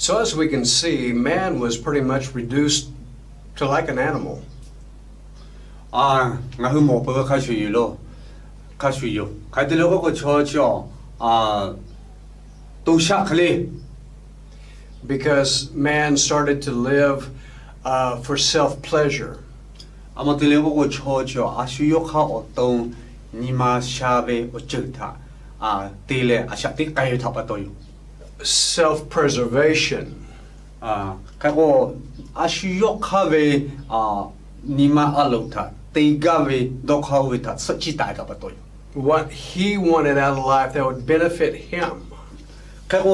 So as we can see, man was pretty much reduced to like an animal. 我去摸不开水咯，开水哟，开得了个悄悄都下去嘞。Because man started to live for self-pleasure. 么得了个悄悄需要靠活动，你嘛下边我做它对嘞，下得该他不都有。Self-preservation. 开个需要靠为你嘛路它。What he wanted out of life that would benefit him. That's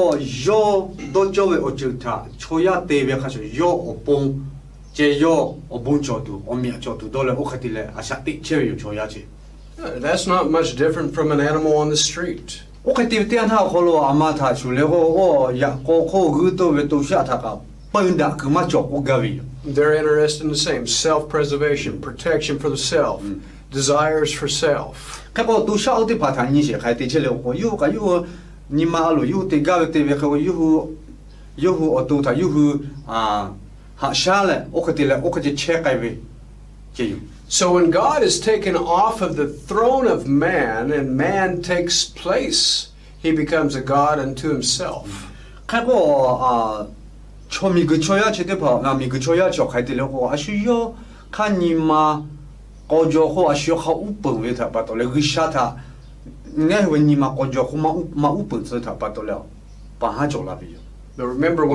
not much different from an animal on the street. They're interested in the same self-preservation, protection for the self, desires for self. So when God is taken off of the throne of man and man takes place, he becomes a God unto himself. 米个车呀，去的跑，米个车呀，就开的了个，需要看你嘛，高脚货需要好五本为他把到了个下他，那为你嘛高脚货嘛五本是他把到了，把他做那边。But remember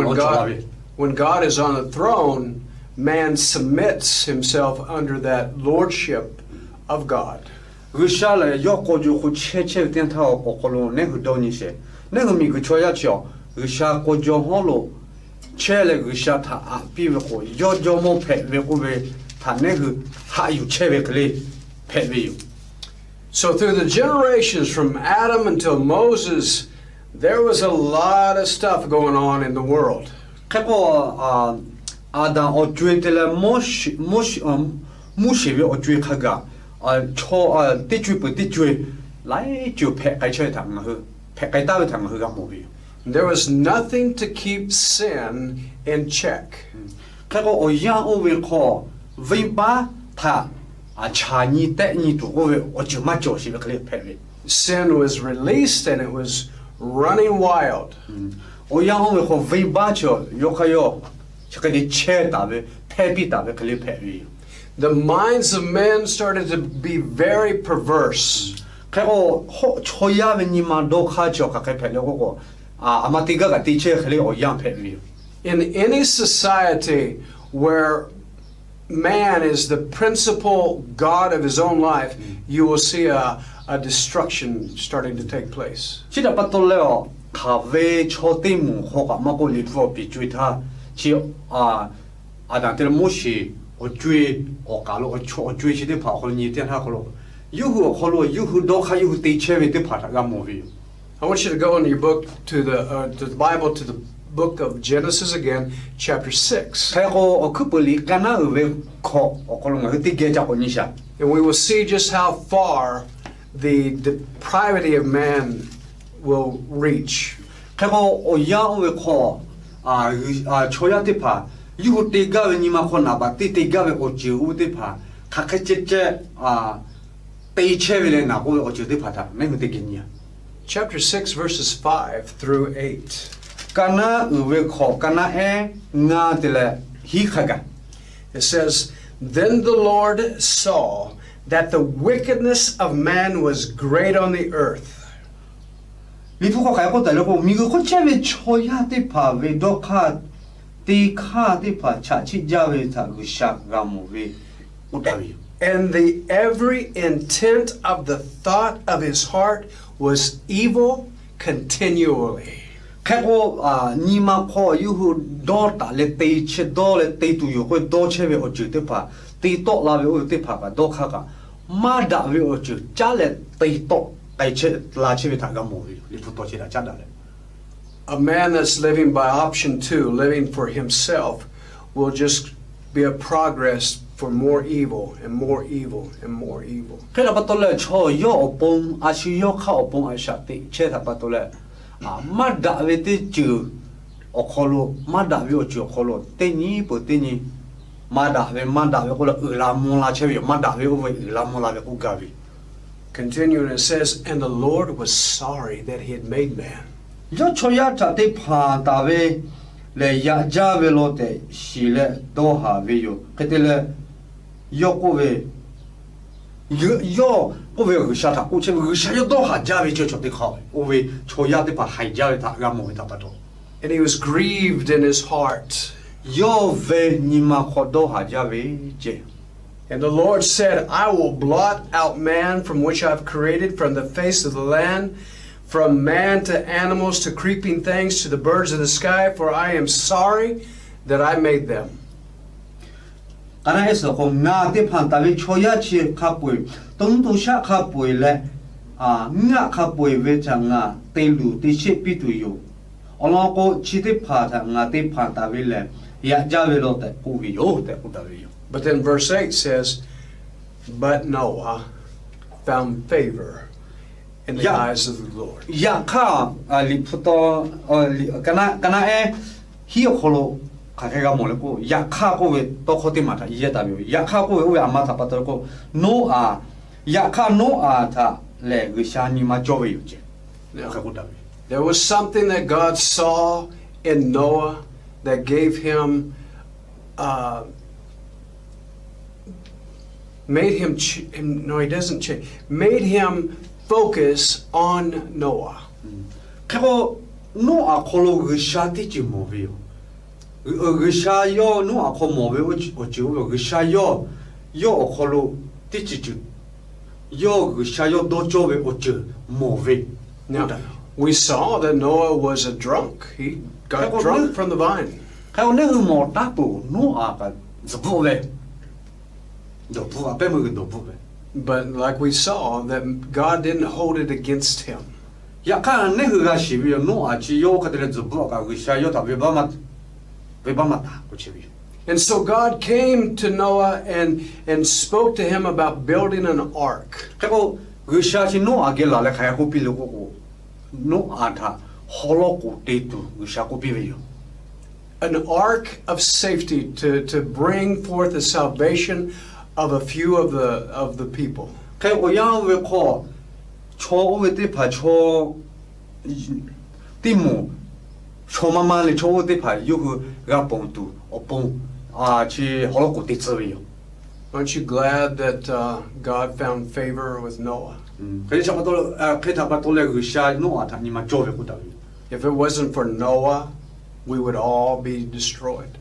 when God is on the throne, man submits himself under that lordship of God. 个下来要高脚货切点他个咯，那个到你些，那个米个车呀叫个下高脚好咯。切个下他比如说要么配为个为他那个还有切为个嘞配为有。So through the generations from Adam until Moses, there was a lot of stuff going on in the world. 开个当我追的了莫是为我追开个错得追不得追来就配个切他们去配个大为他们去个毛病。There was nothing to keep sin in check. Sin was released and it was running wild. The minds of men started to be very perverse. In any society where man is the principal god of his own life, you will see a destruction starting to take place. I want you to go in your book to the Bible to the book of Genesis again, chapter 6. And we will see just how far the depravity of man will reach. Chapter 6, verses 5 through 8. It says, Then the Lord saw that the wickedness of man was great on the earth. And the every intent of the thought of his heart was evil continually. A man that's living by option 2, living for himself, will just be a progress for more evil and more evil and more evil. okolo mada vi ojo okolo teni po teni mada ve okolo la mola chevi mada ve over la mola ve ugavi. Continuing, it says, and the Lord was sorry that he had made man. Yo choya ta te pha ta ve le ya ja ve lo te shi le do ha ve yo ketele yo ko ve yo ko ve gu sha ta ko che gu sha yo do ha ja ve cho te kha o ve choya te pha hai ja ve ta ga mo ve ta pa to. And he was grieved in his heart. Yo ve ni ma kho do ha ja ve je. And the Lord said, I will blot out man from which I've created from the face of the land, from man to animals to creeping things to the birds of the sky, for I am sorry that I made them. Kana eso ko na te phan ta ve choya chi kha pui tung tu sha kha pui le nga kha pui ve cha nga te lu te she pi tu yo olo ko chi te pha tha nga te phan ta ve le ya ja ve lo te ku vi yo te ku ta ve yo. But then verse 8 says, but Noah found favor in the eyes of the Lord. Ya kha li phuto kana e hi kholo kha ga mo le ko ya kha ko ve to kho te ma tha ye ta bi ya kha ko ve ama tha pa to ko no a ya kha no a tha le gu sha ni ma jo ve yo je. There was something that God saw in Noah that gave him made him no, he doesn't change. Made him focus on Noah. Kako no a kholo gisha ti chi mo ve yo. Gisha yo no a kho mo ve o chi o gisha yo kholo ti chi chi. Yo gisha yo do cho ve o chi mo ve. Now, we saw that Noah was a drunk. He got drunk from the vine. Kako ne mo ta pu no a ka zbo ve. But like we saw, that God didn't hold it against him. And so God came to Noah and spoke to him about building an ark. An ark of safety to bring forth the salvation of a few of the people. Aren't you glad that God found favor with Noah? If it wasn't for Noah, we would all be destroyed.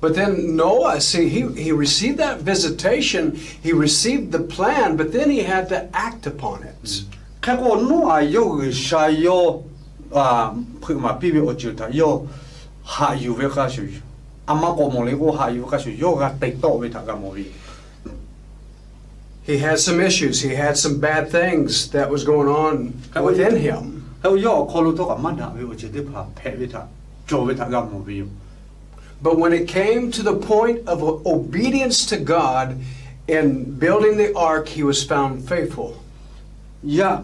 But then Noah, see, he received that visitation, he received the plan, but then he had to act upon it. He had some issues, he had some bad things that was going on within him. But when it came to the point of obedience to God in building the ark, he was found faithful. And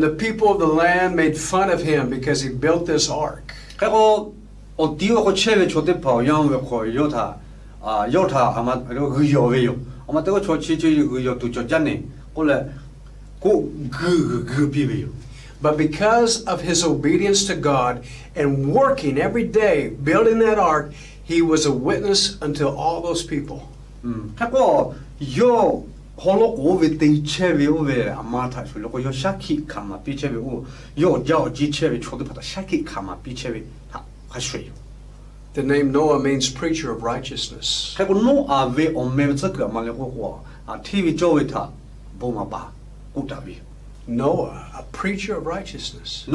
the people of the land made fun of him because he built this ark. But because of his obedience to God and working every day building that ark, he was a witness unto all those people. The name Noah means preacher of righteousness. Noah, a preacher of righteousness.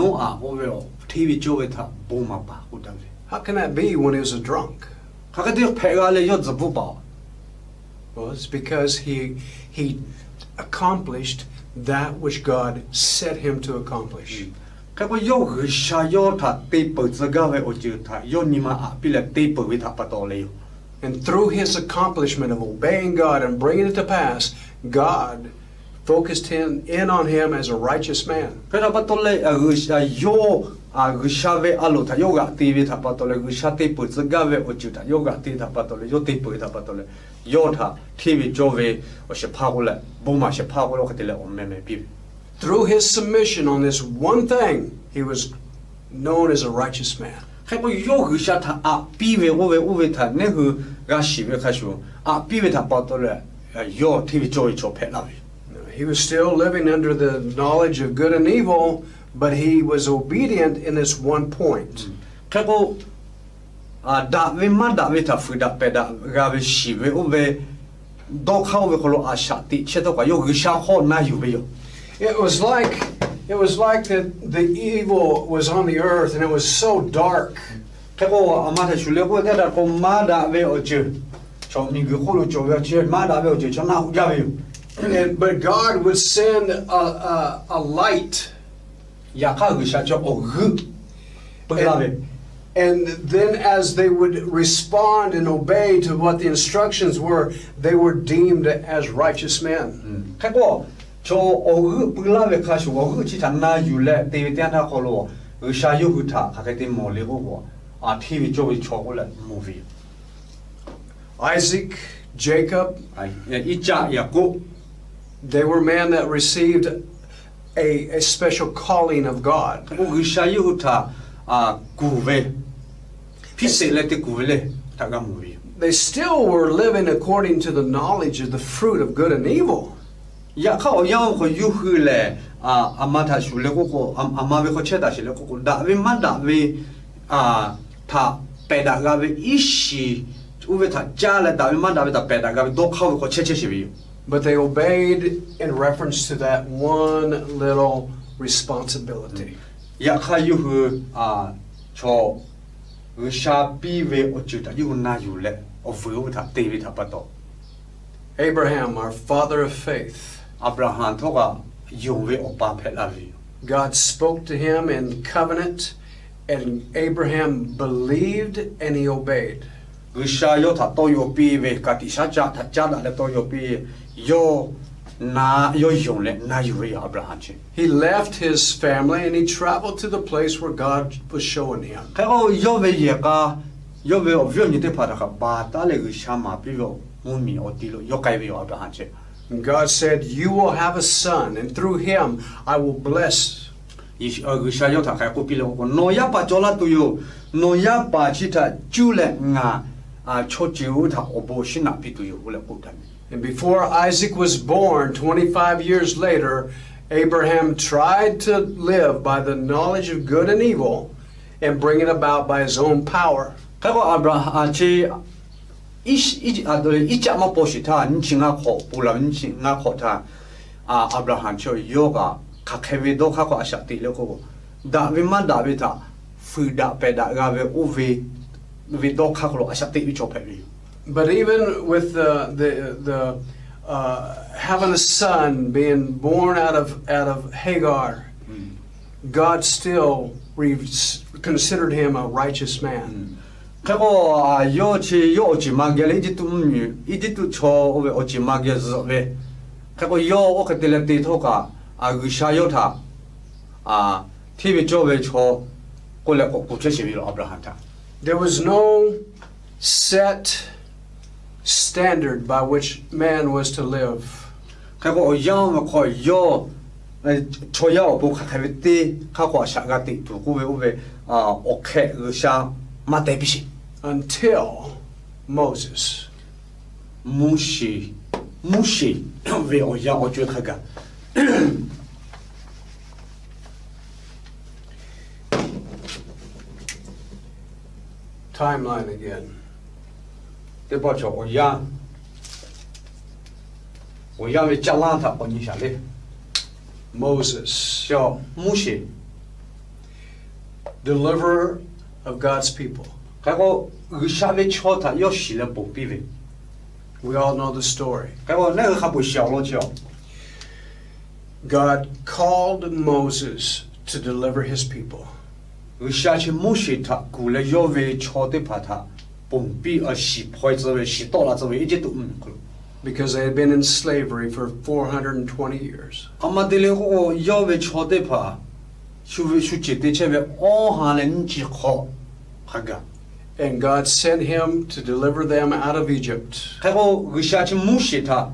How can that be when he was a drunk? Well, it's because he accomplished that which God set him to accomplish. 开个要个啥要他对不这个为我就他要你们啊，比了对不为他不到了哟。 And through his accomplishment of obeying God and bringing it to pass, God focused him in on him as a righteous man. 可他不到了个啥要个啥为阿罗他要个对为他不到了个啥对不这个为我就他要个对他不到了要对不他不到了要他天为作为我是怕过了，不嘛是怕过了，我得了我妹妹比。 Through his submission on this one thing, he was known as a righteous man. 还不要个啥他啊，比为我为他那个个是为开始啊，比为他不到了要天为作为做配了。 He was still living under the knowledge of good and evil, but he was obedient in this one point. 开个啊，大为嘛大为他回答别的个为是为我为多考为可能啊下地，现在个有个啥好哪有没有？ It was like the evil was on the earth and it was so dark. 开个阿妈他说了过，他个嘛大为我就，从你个可能就要去嘛大为我就从哪家没有？ But God would send a light. 呀，看个啥叫哦个，不知道没？ And then as they would respond and obey to what the instructions were, they were deemed as righteous men. 开个。 就我不拉为开始，我去他那有嘞，对面他好了，我下有个他，他给点毛利我，啊，TV 作为错过了 movie。 Isaac, Jacob, 哎，一家一个， they were men that received a special calling of God. 我下有他啊，古为，พิเศษเลยที่古为เลย他个 movie。 They still were living according to the knowledge of the fruit of good and evil. 呀，เขายังเขาอยู่คือเลยอามาถ้าสุเลก็อามาเวเขาเชื่อได้สิเลก็ด่าเวมาด่าเวถ้าไปด่ากันเวอีสิอุเวถ้าจ้าเลยด่าเวมาด่าเวถ้าไปด่ากันเวดอกเขาเขาเชื่อสิวิว But they obeyed in reference to that one little responsibility. อยากให้อยู่คือชอชาปีเวอจุดอยู่น่าอยู่เลยอวิวถ้าเตวิถ้าปะโต Abraham, our father of faith. อับราฮัมทว่าอยู่เวอปาเพลาวิ God spoke to him in covenant, and Abraham believed and he obeyed. วิชาโยถ้าโตโยปีเวกติชาจ้าถ้าจ้าละโตโยปีโยนาโยยงเลยน่าอยู่เวอับราฮัมเช He left his family and he traveled to the place where God was showing him. แค่ก็โยเวเยกาโยเวอวิวนี่เตพาระบาตาเลวิชามาปีโยมุมีอติโลโยไกเวอับราฮัมเช And God said, "You will have a son, and through him I will bless." วิชาโยถ้าใครก็ปีโลก็โนยาปะจอลาตุโยโนยาปะชิตาจูเลงาชอจิวถ้าอบชินาปิตุโยอุเลกุตัน And before Isaac was born, 25 years later, Abraham tried to live by the knowledge of good and evil and bring it about by his own power. แค่ก็อับราฮัมเชอีจะมาโพสิท่านิชิงาขอปุลานิชิงาขอท่าอับราฮัมเชโยกะขักเฮวิโดข้าก็อาศัยติเลก็ดาวิมันดาวิท่าฟืดาเปดากาเวอุเววิโดข้าก็อาศัยติวิจเพวิ But even with the having a son being born out of Hagar, God still considered him a righteous man. แค่ก็โยชีโยจิมาเกลิจิตุมีอิจิตุโชโอเวโอจิมาเกซเวแค่ก็โยโอคติเลติโทกะกุชาโยธาที่วิโจเวโชก็เลยก็เชื่อชีวิตอับราฮัมท่า There was no set standard by which man was to live. แค่ก็ยังมาคอยโยโชยาบุคคลที่ข้าก็อาศัยกันติถูกกูเวโอเวโอเคกุชามาเตปิชิ Until Moses. มุชีเวโอยังโอจุดขกัน Timeline again. 对不起，我要为加拉他帮你下来， Moses, 叫摩西， deliverer of God's people. 还个下来敲他要死了不必为， We all know the story. 还个那个还不小了叫， God called Moses to deliver his people. 而下去莫许他古了要为朝的把他崩毙而洗破之位洗到了之位一直都可能。 Because they had been in slavery for 420 years. 阿妈的了个要为朝的把，就为就接的这位哦哈人之好，哈个。 And God sent him to deliver them out of Egypt. 还个而下去莫许他，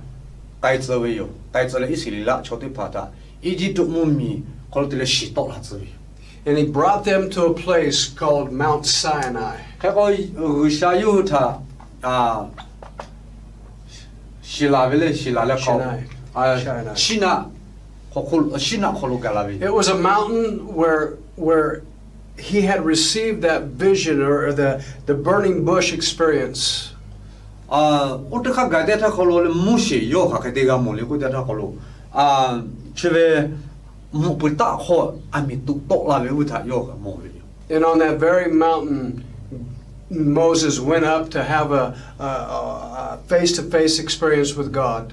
该之位有，该之了以色列啦朝的把他，一直都莫米，可能的了洗到了之位。 And he brought them to a place called Mount Sinai. 还个而下有他啊。 希腊为了希腊了考啊，希腊考路干了为。 It was a mountain where he had received that vision or the burning bush experience. 啊，我这看改的他考路了，木些有哈，改的个木里过的他考路啊，这位木不大好，阿米都多了为他有个木为。 And on that very mountain, Moses went up to have a face-to-face experience with God.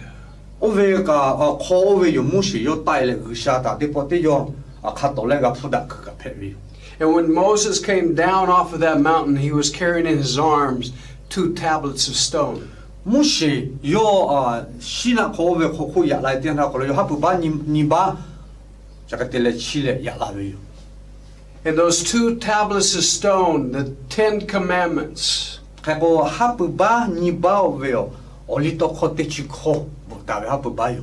我为个考为有木些有带来个下达的，不得要看到那个普达个配为。 And when Moses came down off of that mountain, he was carrying in his arms 2 tablets of stone. 木些有希腊考为考下来点他考了，有还不把你把这个得来起来下来为。 And those 2 tablets of stone, the 10 commandments, 还个还不把你把为哦，我里头考得去考，不大为还不把哟。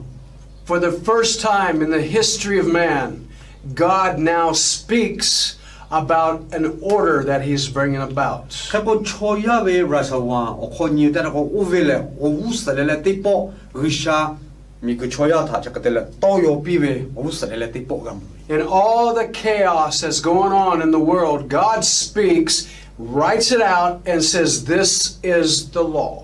for the first time in the history of man, God now speaks about an order that he's bringing about. 还个朝亚为拉萨湾，我考你在那个乌为了，我乌死了地包，而下米个朝亚他这个得了，都要比为乌死了地包个。 In all the chaos that's going on in the world, God speaks, writes it out, and says, "This is the law."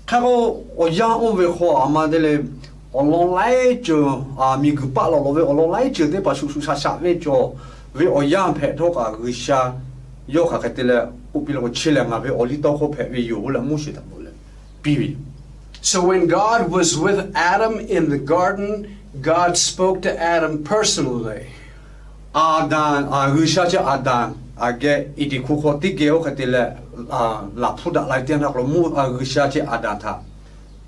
还个我亚我为好阿妈的嘞，我老来就米个巴老为我老来就得把叔叔下为就为我亚拍头个而下，要下个得了，不比了我吃了为我里头好拍为有了木些的木了，比为。 So when God was with Adam in the garden, God spoke to Adam personally. 阿丹而下就阿丹个一点苦苦的给我个得了拉普达来点那个木而下就阿丹他，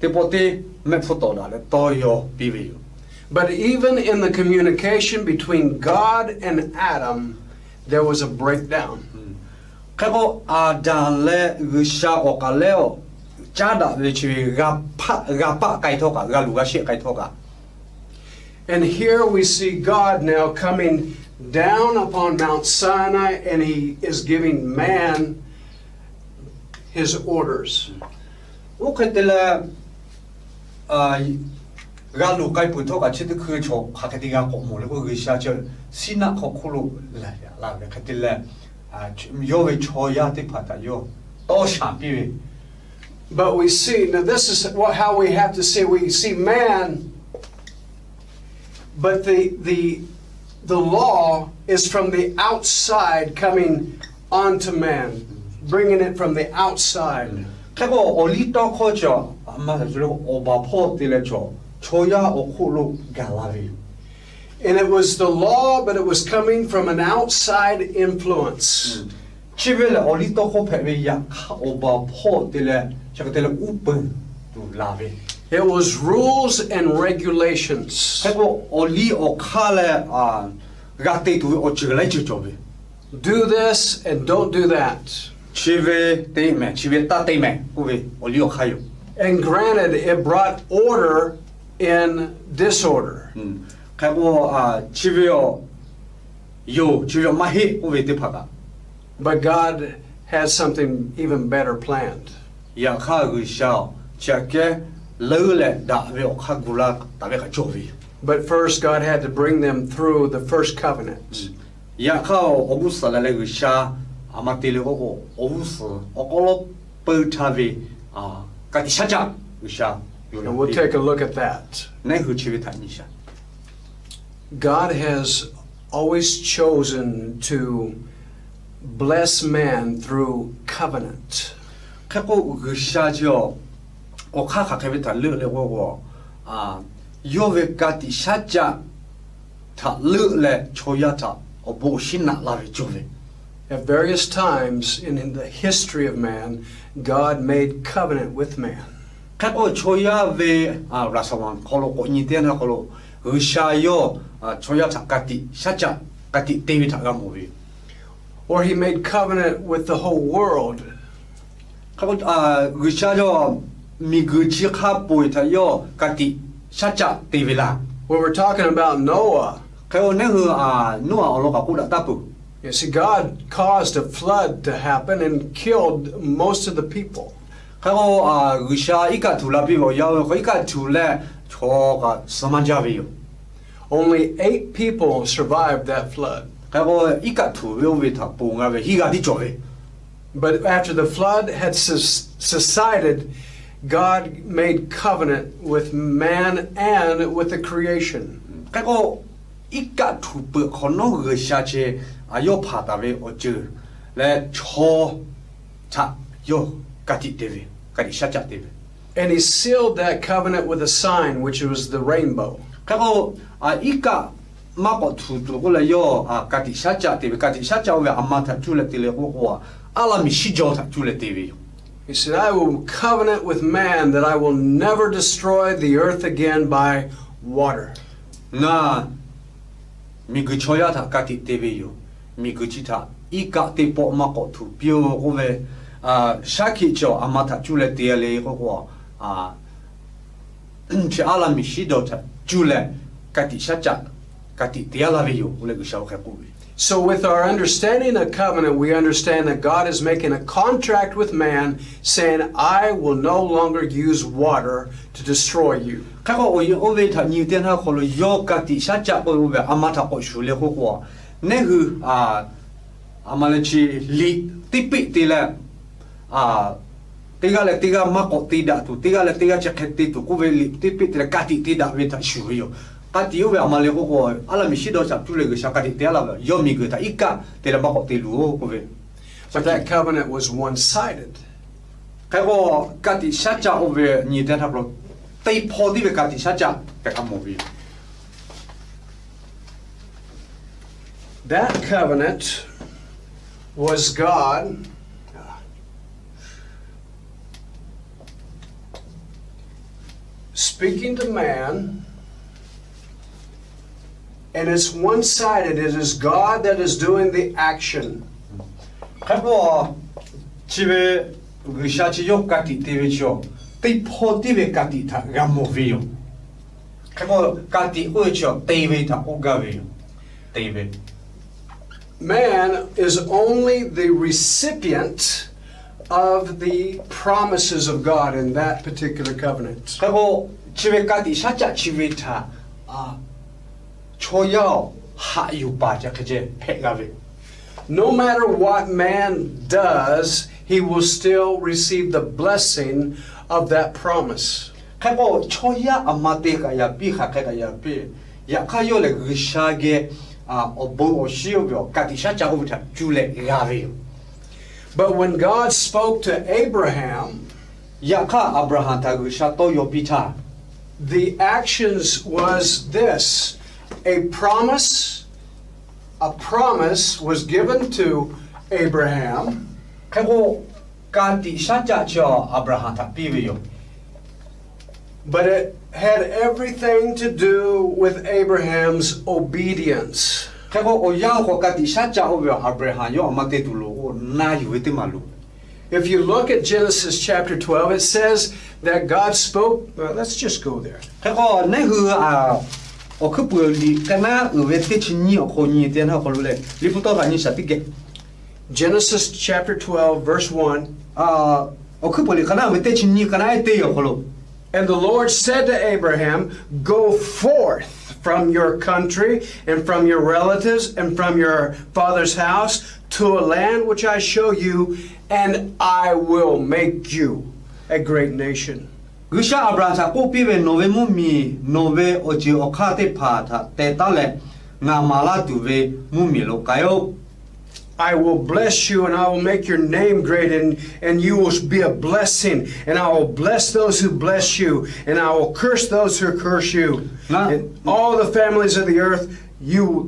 这不得没普到了都要比为。 But even in the communication between God and Adam, there was a breakdown. 开个阿丹嘞而下我个了。 家的为去个把盖头个，个路个些盖头个。 And here we see God now coming down upon Mount Sinai, and he is giving man his orders. 我看到了，个路盖不头个，其实可以从下个地方过木了，我个下就西那可苦路来来看到了，有为朝亚的怕他有多想比为。 But we see, now this is how we have to see, we see man, but the law is from the outside coming onto man, bringing it from the outside. 开个我里头靠着，妈的，就是我把破的来着，朝亚我苦路干拉为。 And it was the law, but it was coming from an outside influence. 这边了，我里头好拍为呀，我把破的嘞。 这个得了五本都拉为。It was rules and regulations. 还个我里我看了个地图我这个来就做为。Do this and don't do that. 去为对面，去为大对面，不为我里我还有。And granted, it brought order in disorder. 还个去为有去为马黑，不为得怕个。 But God has something even better planned. 也看个小，这个老了大为我看过了，大为个做为。 But first, God had to bring them through the first covenant. 也看我不是来那个小，阿妈对了我不是，我讲了不他为个第下家个小。 And we'll take a look at that. 那后去为谈一下。 God has always chosen to bless man through covenant. 看过个下叫，我看看为谈乐了我有为个第下家 ta lu le choya ta obo shinna la ve jove At various times in the history of man, God made covenant with man. ka ko choya ve rasawan kolo ko ni ten ha kolo sha yo choya ta kati shacha kati tevi ta ga mo ve Or he made covenant with the whole world. ka ko sha yo mi gu chi kha po ta yo kati shacha tevi la When we're talking about Noah, ka o ne hu no olo ka ku da tapu you see, God caused a flood to happen and killed most of the people. ka ko sha ika tu la bi bo ya ko ika tu le cho ka samanja ve yo Only 8 people survived that flood. ka ko ika tu ve ta po nga ve hi ga di cho ve But after the flood had subsided, God made covenant with man and with the creation. ka ko ika tu pe ko no ge sha che yo pha ta ve o che le cho cha yo ka ti te ve ka di sha cha te ve And he sealed that covenant with a sign, which was the rainbow. ka ko ika ma ko tu tu ko le yo ka ti sha cha te ve ka ti sha cha ve amma ta tu le te le ko ala mi shi jo ta tu le te ve He said, I will covenant with man that I will never destroy the earth again by water. na mi gu choya ta ka ti te ve yo mi gu chi ta ika te po ma ko tu pio ko ve sha ki cho amma ta tu le te le ko che ala mi shi do ta tu le ka ti sha cha ka ti te ala ve yo le gu sha ka ku ve So with our understanding of covenant, we understand that God is making a contract with man saying, I will no longer use water to destroy you. ka ko o ve ta ni ten ha ko lo yo ka ti sha cha ko ve amma ta ko shu le ko ne hu amale chi li ti pi ti le tiga le tiga ma ko ti da tu tiga le tiga che ti tu ku ve li ti pi ti le ka ti da ve ta shu yo ka ti yo ve amale ko ala mi shi do sa tu le ge sha ka ti te ala yo mi ge ta ika te le ma ko ti lu ko ve But that covenant was one-sided. ka ko ka ti sha cha o ve ni ten ha pro te po di ve ka ti sha cha ka ka mo vi That covenant was God speaking to man, and it's one-sided. It is God that is doing the action. ka ko chi ve ge sha chi yo ka ti te ve cho te po di ve ka ti ta ga mo vi yo ka ko ka ti o cho te ve ta o ga ve yo te ve Man is only the recipient of the promises of God in that particular covenant. ka ko chi ve ka ti sha cha chi ve ta cho yao ha yu pa cha ke je phe ga ve No matter what man does, he will still receive the blessing of that promise. ka ko cho ya amate ka ya pi kha ka ya pi ya ka yo le ge sha ge o bo o shi yo ka ti sha cha o ta ju le ga ve yo But when God spoke to Abraham, ya ka abraham ta ge sha to yo pi ta the actions was this. A promise was given to Abraham, ka ko ka ti sha cha cho abraham ta pi ve yo but it had everything to do with Abraham's obedience. ka ko o ya ko ka ti sha cha o ve abraham yo amate tu lo o na yu te ma lu If you look at Genesis chapter 12, it says that God spoke. Well, let's just go there. ka ko ne hu o khu pu li ka na u ve te chi ni o ko ni te na ko lu le li pu to ga ni sa ti ge Genesis chapter 12, verse 1. o khu pu li ka na ve te chi ni ka na te yo ko lo And the Lord said to Abraham, Go forth from your country and from your relatives and from your father's house to a land which I show you, and I will make you a great nation. Gusha abraham sa ko pi ve no ve mu mi no ve o ji o kha te pha tha te ta le nga ma la tu ve mu mi lo ka yo I will bless you, and I will make your name great, and you will be a blessing. And I will bless those who bless you, and I will curse those who curse you. Nah. And all the families of the earth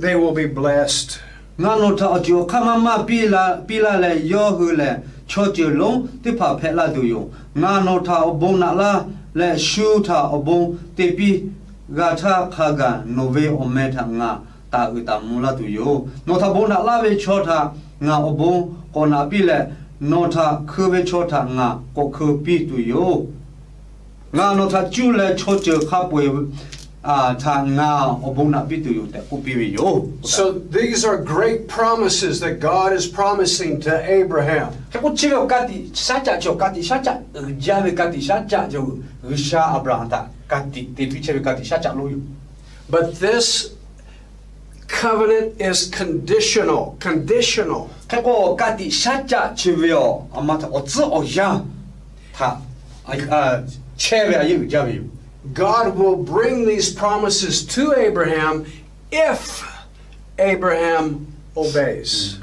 they will be blessed. ငါတို့ထားအကျိုးခမမပြီလာလေယောဟုလေချောချလုံးတိဖဖက်လာတူယငါတို့ထားအဘုံနာလာလေရှူထားအဘုံတေပီဂါထာခါဂန်နိုဝေအမေထငါတာဥတမူလာတူယနိုထားဘုံနာလာဝေချောထားငါအဘုံကောနာပြီလေနိုထားခေဝေချောထားငါကိုခေပီတူယငါတို့ထားကျူလေချောချခပ်ဝေSo these are great promises that God is promising to Abraham. But this covenant is conditional. God will bring these promises to Abraham if Abraham obeys.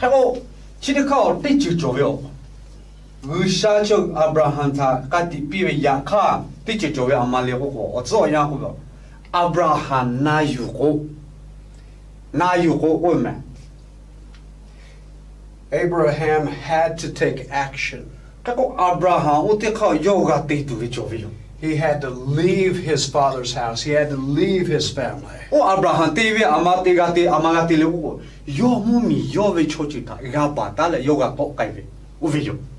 Abraham had to take action. He had to leave his father's house. He had to leave his family.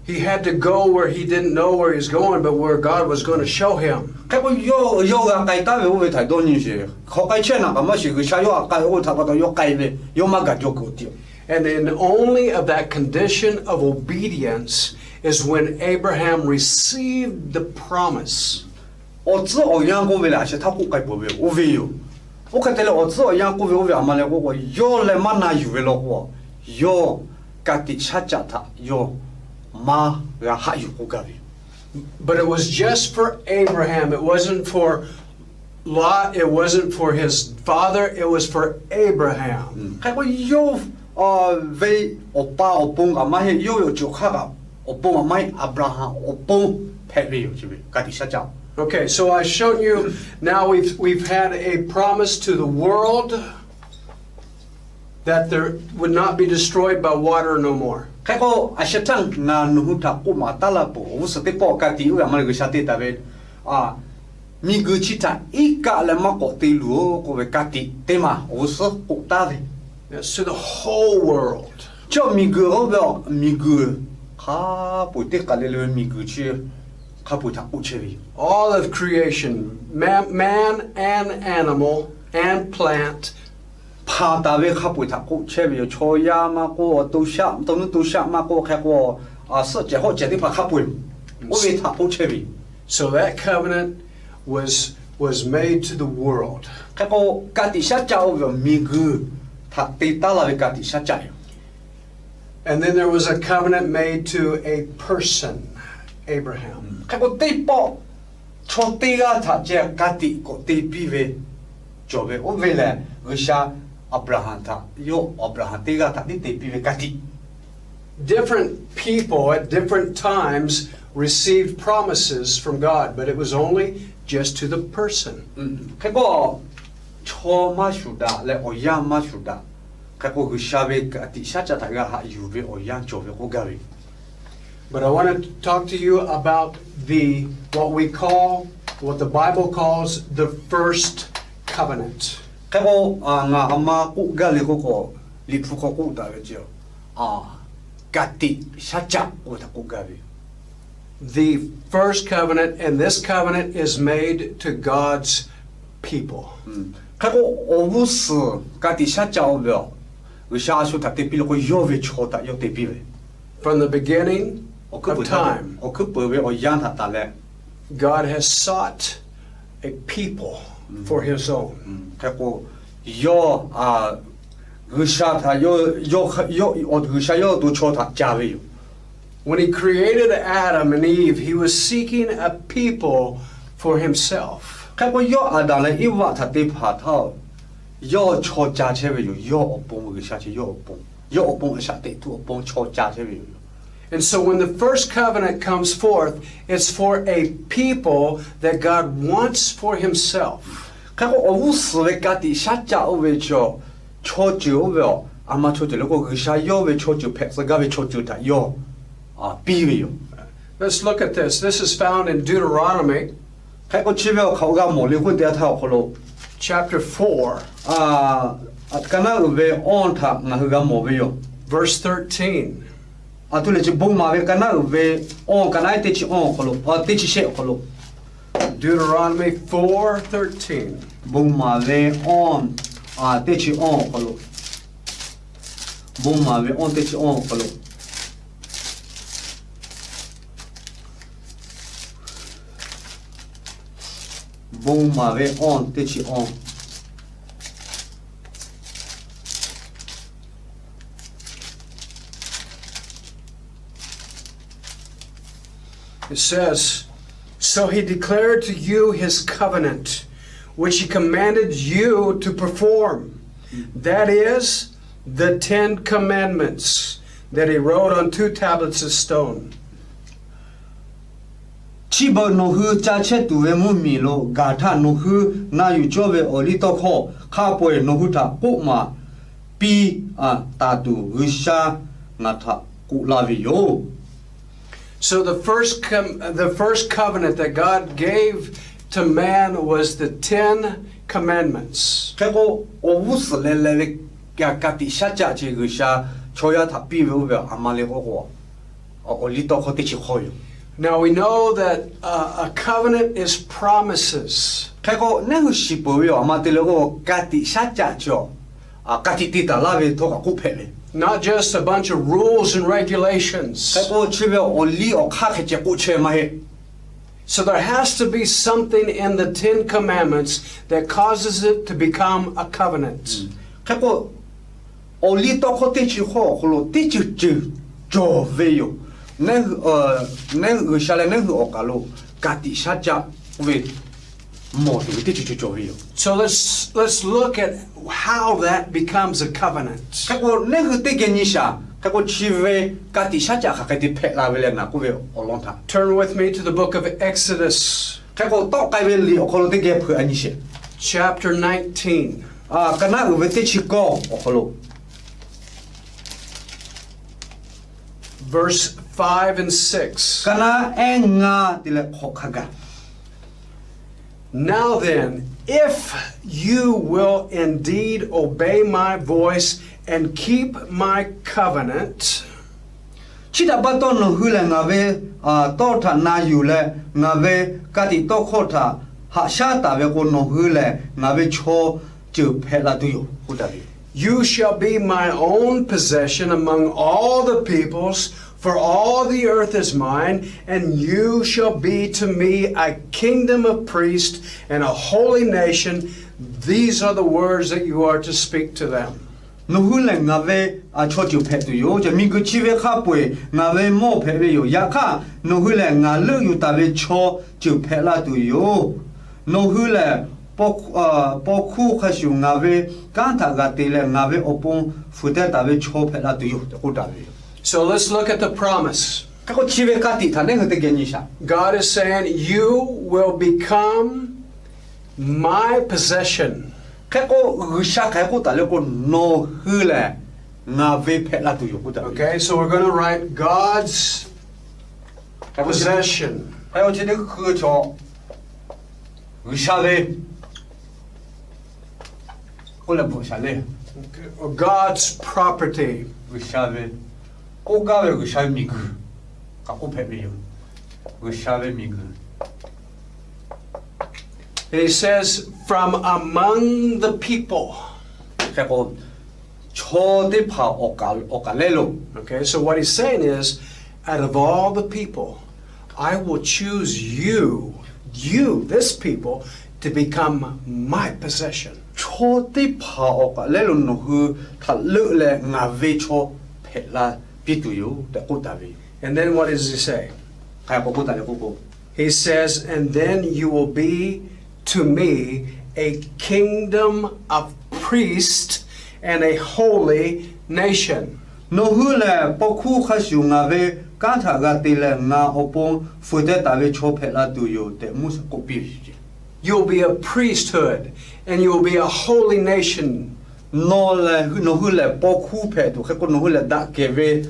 He had to go where he didn't know where he was going, but where God was going to show him. And then only of that condition of obedience is when Abraham received the promise. But it was just for Abraham. It wasn't for Lot. It wasn't for his father. It was for Abraham. Okay, so I showed you. Now we've had a promise to the world that there would not be destroyed by water no more. Yes, to the whole world. All of creation, man and animal and plant. So that covenant was made to the world. And then there was a covenant made to a person, Abraham. Different people at different times received promises from God, but it was only just to the person. But I want to talk to you about what the Bible calls the first covenant. The first covenant, and this covenant is made to God's people. From the beginning of time, God has sought a people for His own. When He created Adam and Eve, He was seeking a people for Himself. And so when the first covenant comes forth, it's for a people that God wants for Himself. 초주요 아마 초주고 의샤요베 초주 팩스가베 초주다 요 비비요. Let's look at this. This is found in Deuteronomy开个집에 가가 몰리고 대타 홀로 chapter 4, kana ube onta ngahuga mobeyo verse 13. atule chi bongmabe kana ube on kana techi on kholo techi she kholo Deuteronomy 4:13. bongmabe on techi on kholo bongmabe on techi on kholo bongmabe on techi on It says, "So he declared to you his covenant, which he commanded you to perform. That is, the 10 commandments that he wrote on 2 tablets of stone." chiba no hu cha che tu we mu mi lo ga tha no hu na yu cho we oli to kho kha poe no hu tha ko ma pi ta tu hu sha na tha ku la vi yo. So the first covenant that God gave to man was the 10 commandments. Ke ko o wu se le le ka ka ti sha cha che hu sha cho ya tha pi we we amale ko ko oli to kho ti chi kho yo. Now we know that a covenant is promises. Ke ko ne hu shi po yo ama te lo ko ka ti sha cha cho ka ti ti ta la we to ka ku phe le. Not just a bunch of rules and regulations. Ke ko chi we oli o kha khe che ku che ma he. So there has to be something in the 10 commandments that causes it to become a covenant. Ke ko oli to kho te chi kho lo ti chi chi jo ve yo. Ne hu sha le ne hu o ka lo ka ti sha cha we mo tu ti chi jo ve yo. So let's look at how that becomes a covenant. Ke ko ne hu te ge ni sha ke ko chi ve ka ti sha cha ka ti phe la ve le na ku ve o long ta. Turn with me to the book of Exodus, Ke ko to kai ve li o ko lo te ge phe ani she. chapter 19. Kana u ve te chi ko o ko lo. Verse 5 and 6. Kana nga ti le kho khaga. Now then, if you will indeed obey my voice and keep my covenant, Chi da ba to no hu le nga ve to tha na yu le nga ve ka ti to kho tha ha sha ta ve ko no hu le nga ve cho chu phe la tu yo hu da ve. you shall be my own possession among all the peoples, for all the earth is mine, and you shall be to me a kingdom of priests and a holy nation. These are the words that you are to speak to them. No hu le nga ve cho chu phe tu yo je mi ku chi ve kha pwe nga ve mo phe ve yo ya kha no hu le nga lu yu ta ve cho chu phe la tu yo. No hu le po khu kha shu nga ve kan tha ga te le nga ve opon fu te ta ve cho phe la tu yo te ku ta ve. So let's look at the promise. Ka ko chi ve ka ti tha ne hu te ge ni sha. God is saying, you will become my possession. Ka ko gu sha ka ko ta le ko no hu le nga ve phe la tu yo ku ta ve. Okay, so we're going to write God's possession. 还有这个河桥，为啥嘞？后来不下来， Or God's property. 为啥嘞？国家的为啥米个？搞不配没有？为啥嘞米个？ And he says, from among the people. 这个错的跑我搞来了。 Okay, so what he's saying is, out of all the people, I will choose you, this people, to become my possession. 错的跑我搞来了，侬去他乐来俺为错配了比都有的国大位， And then what does he say? 还有国大的国国。 He says, and then you will be to me a kingdom of priests and a holy nation. 侬去来包括还是俺为刚才个对了，俺我帮负责大位错配了都有的，没是个必须。 You'll be a priesthood and you'll be a holy nation. no le poku petu kheko no le da keve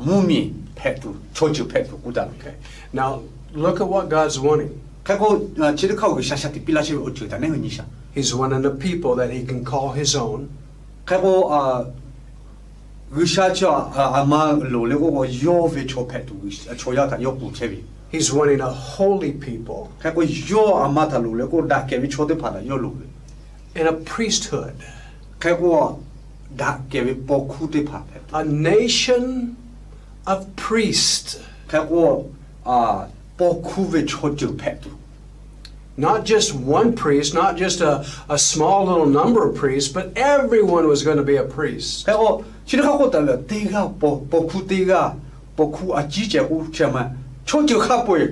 mumi petu choju petu kuda Okay. Now, look at what God's wanting. kheko chiri khau sha sha ti pila chi o chu da ne ni sha He's wanting a people that he can call his own. kheko wisha cha ama lo le go yo ve cho petu cho ya ta yo ku chebi He's wanting a holy people kheko yo ama ta lo le go da keve cho de phala yo lo and a priesthood, kheko da keve poku de pha petu a nation of priests. kheko poku ve cho ju petu Not just one priest, not just a small little number of priests, but everyone was going to be a priest. kheko chiri khau ta le te ga poku te ga poku a ji je u chama cho ju kha poi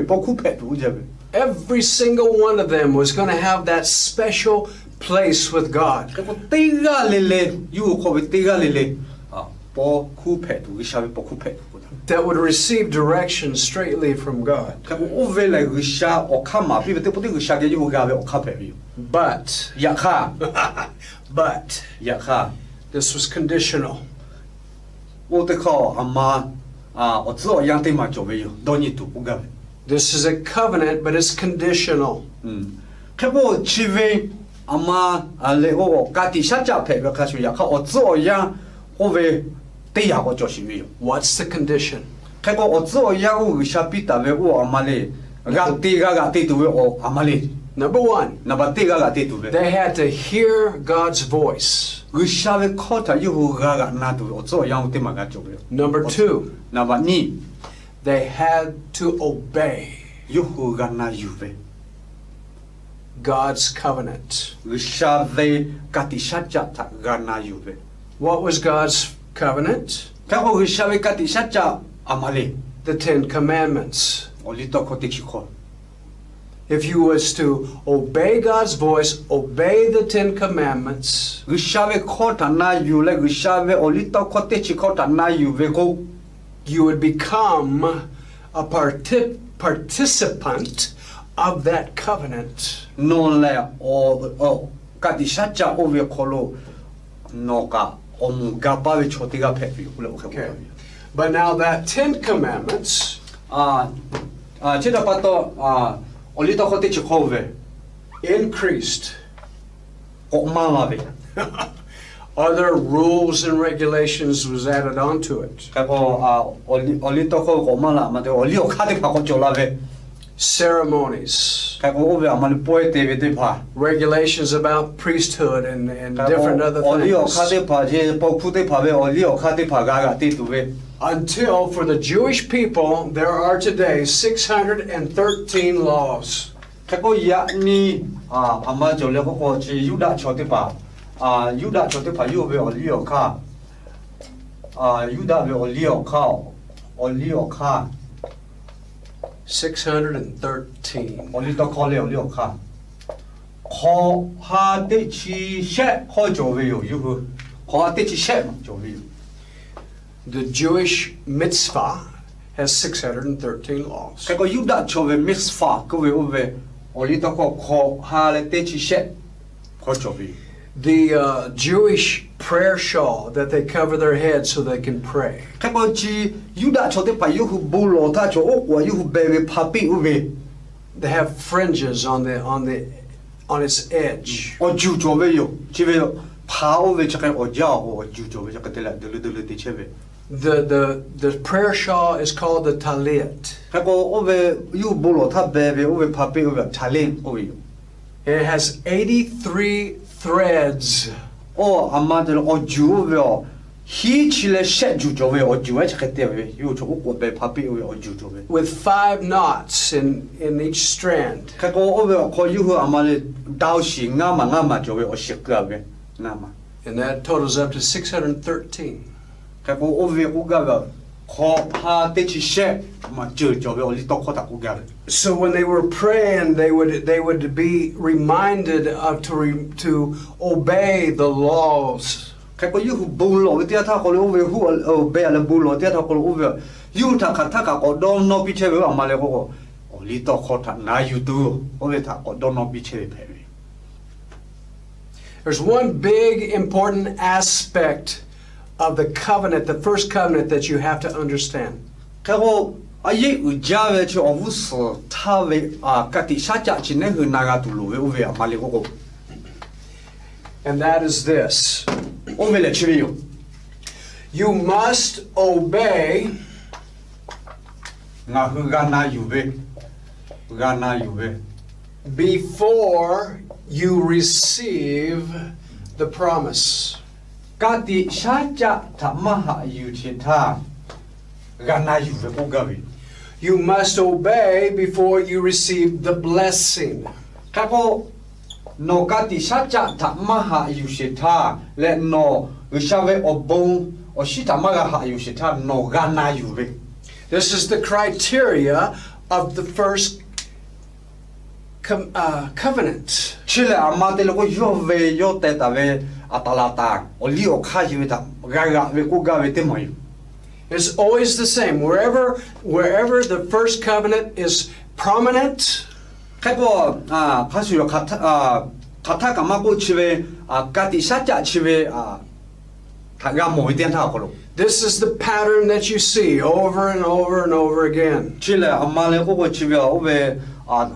poku petu je be Every single one of them was going to have that special place with God. kheko te ga le yu ko be te ga le poku petu sha be poku petu That would receive direction straightly from God. kheko o ve le gu sha o kha ma pi te pu sha ge ju ga be o kha pe bi But, ya kha this was conditional. o te kho ama o zo yang te ma jo be yo do ni tu bu ga be This is a covenant, but it's conditional. kheko chi ve ama le o ka ti sha cha pe be kha shu ya kha o zo yang o ve te ya go jo shi bi yo What's the condition? kheko o zo yang u sha pi ta ve o ama le ga te tu ve o ama le Number one, na ba te ga te tu ve they had to hear God's voice. gu sha ve kho ta yu hu ga na tu o zo yang te ma ga jo be Number two, na ba ni they had to obey yu hu ga na yu ve God's covenant. gu sha ve ka ti sha cha ta ga na yu ve What was God's covenant? ka gu sha ve ka ti sha cha ama le The Ten Commandments. o li to ko te chi ko If you was to obey God's voice, obey the Ten Commandments, gu sha ve kho ta na yu le gu sha ve o li to ko te chi ko ta na yu ve ko you would become a participant of that covenant. non le o ka ti sha cha o ve ko lo no ka o mu ga pa ve cho te ga phe pi le o kha Okay. But now that Ten Commandments che da pa to o li to ko te chi ko ve increased. ko ma ma ve Other rules and regulations was added onto it. ka ko o li to ko ma la ma te o li o kha te pa ko cho la ve Ceremonies, ka ko o ve ma le poe te ve te pa regulations about priesthood and different other o li o kha things. te pa je po khu te pa ve o li o kha te pa ga te tu ve Until for the Jewish people, there are today 613 laws. ka ko ya ni ama jo le ko chi yu da cho te pa yu da cho te pa yu ve o li o kha yu da ve o li o kha 613. o li to ko le o li o kha kho ha te chi she ho jo ve yo yu hu kho ha te chi she ma jo ve yo The Jewish mitzvah has 613 laws. ka ko yu da cho ve misfa ko ve o ve o li to ko kho ha le te chi she ho jo ve The Jewish prayer shawl that they cover their heads so they can pray. ka ko chi yu da cho te pa yu hu bu lo ta cho o ko yu hu be ve pa pi u ve They have fringes on its edge. o ju jo ve yo chi ve yo pa o ve cha ka o ja o ju jo ve cha ka te la de le te che ve The prayer shawl is called the talit. ka ko o ve yu bu lo ta be ve o ve pa pi o ve cha le o ve yo It has 83 threads. o amma de o ju ve o hi chi le she ju jo ve o ju cha ka te ve yu cho ko be pa pi o ve o ju jo ve With 5 knots in each strand. ka ko o ve ko yu hu amma le dao shi nga ma jo ve o shi ka ve na ma And that totals up to 613. ka ko o ve ku ga ga ko ha te chi she ma jo jo ve o li to ko ta ku ga ve So when they were praying, they would be reminded of to obey the laws. ka ko yu hu bu lo te ta ko lo ve hu o be ala bu lo te ta ko lo ve yu ta ka ko do no pi che ve ma le ko o li to ko ta na yu tu o ve ta ko do no pi che ve There's one big important aspect of the covenant, the first covenant that you have to understand. 开过啊，也有家为去无事，他为啊，家底下家去那个那个土路为为啊，马里个个， And that is this. 我为了去没有， You must obey 俺和俺那有呗，俺那有呗， before you receive the promise. 家底下家他妈还有其他，俺那有呗，我个呗， You must obey before you receive the blessing. 开过，喏家底下家他妈还有其他，来喏，有啥为我帮，我是他妈个还有其他，喏俺那有呗。 This is the criteria of the first covenant. 去了阿妈的那个药味药带的味阿达拉达，我里奥卡就他，嘎嘎味古嘎味的没有。 It's always the same. Wherever the first covenant is prominent, 开过啊，他是要卡他干嘛过去味啊？家底下家去味啊，他干某一点他好了。 this is the pattern that you see over and over and over again. 去了阿妈的那个去味我味啊。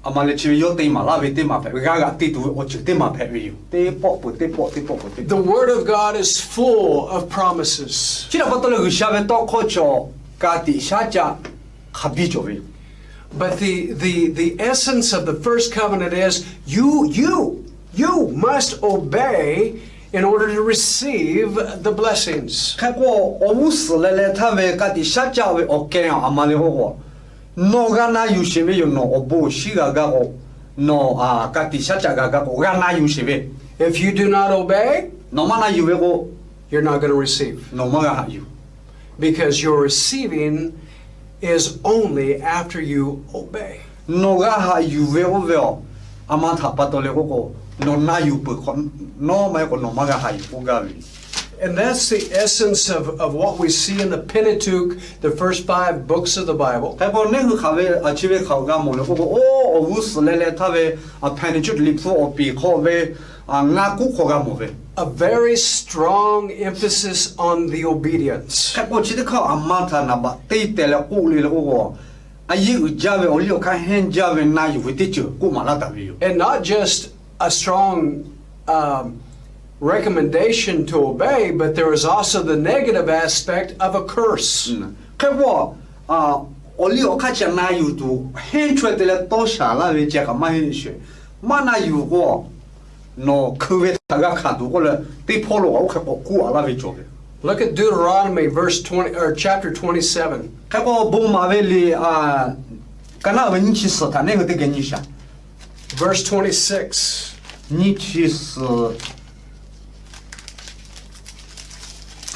阿媽你處要地馬拉為地馬拍，而家地圖我絕地馬拍會有，地波不地波地波不地。 The Word of God is full of promises. 即係不到你個下面多靠咗家底下家合必咗會。 But the essence of the first covenant is you must obey in order to receive the blessings. 開過我無事咧，他為家底下家為我驚阿媽你好個。 no gana yushebe yo no obo shiga ga o no kati shacha ga ga o gana yushebe If you do not obey, no mana yuwe go you're not going to receive. no maga ha yu Because your receiving is only after you obey. no ga ha yuwe o veo amata patole go no na yu pu no mai ko no maga ha yu o ga vi. And that's the essence of what we see in the Pentateuch, the first 5 books of the Bible. 開過呢個考為啊，去為考個冇了嗰個哦，我無事咧，他為啊，偏你出嚟鋪我比考為啊，亞古考個冇為。 A very strong emphasis on the obedience. 開過只啲考阿媽他那把對得了顧慮了嗰個，啊，要加為我了看現加為那有會得着，顧馬拉達為。 And not just a strong recommendation to obey, but there is also the negative aspect of a curse. 開過啊，我了看見那有都現出來的了多少啦？為這個乜嘢學？乜那有個，喏，佢為大家看到過了，對破了我開過顧阿拉為做嘅。 Look at Deuteronomy verse 20 or chapter 27. 開過不馬為你啊，跟那為你去試探那個得給你想， Verse 26. 你去試。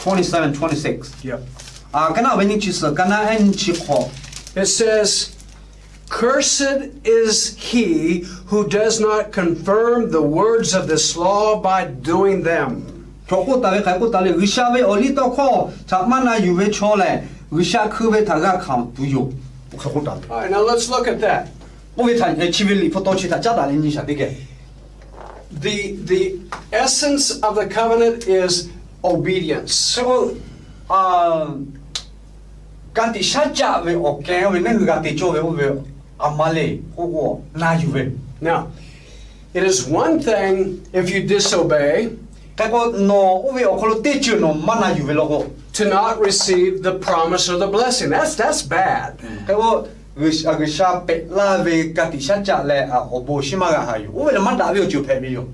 27-26 Yep. 啊，跟那為你去試，跟那按去考。 It says, "Cursed is he who does not confirm the words of this law by doing them." 錯過大位開過大位，為啥為我呢度考？查乜那有為錯咧？為啥佢為大家考都有？我開過大位。 All right, now let's look at that. 我為睇去為你不多去睇，加大你想啲嘅。 The essence of the covenant is obedience. 開過啊，間啲下家為我驚為那個間啲做為我為阿媽咧，嗰個那有為。 Now, it is one thing if you disobey 開過喏，我為我可能啲做喏乜那有為咯個。 to not receive the promise or the blessing. That's bad. 開過個下白啦為間啲下家咧啊，我冇什麼個係，我為了乜大為就拍沒有。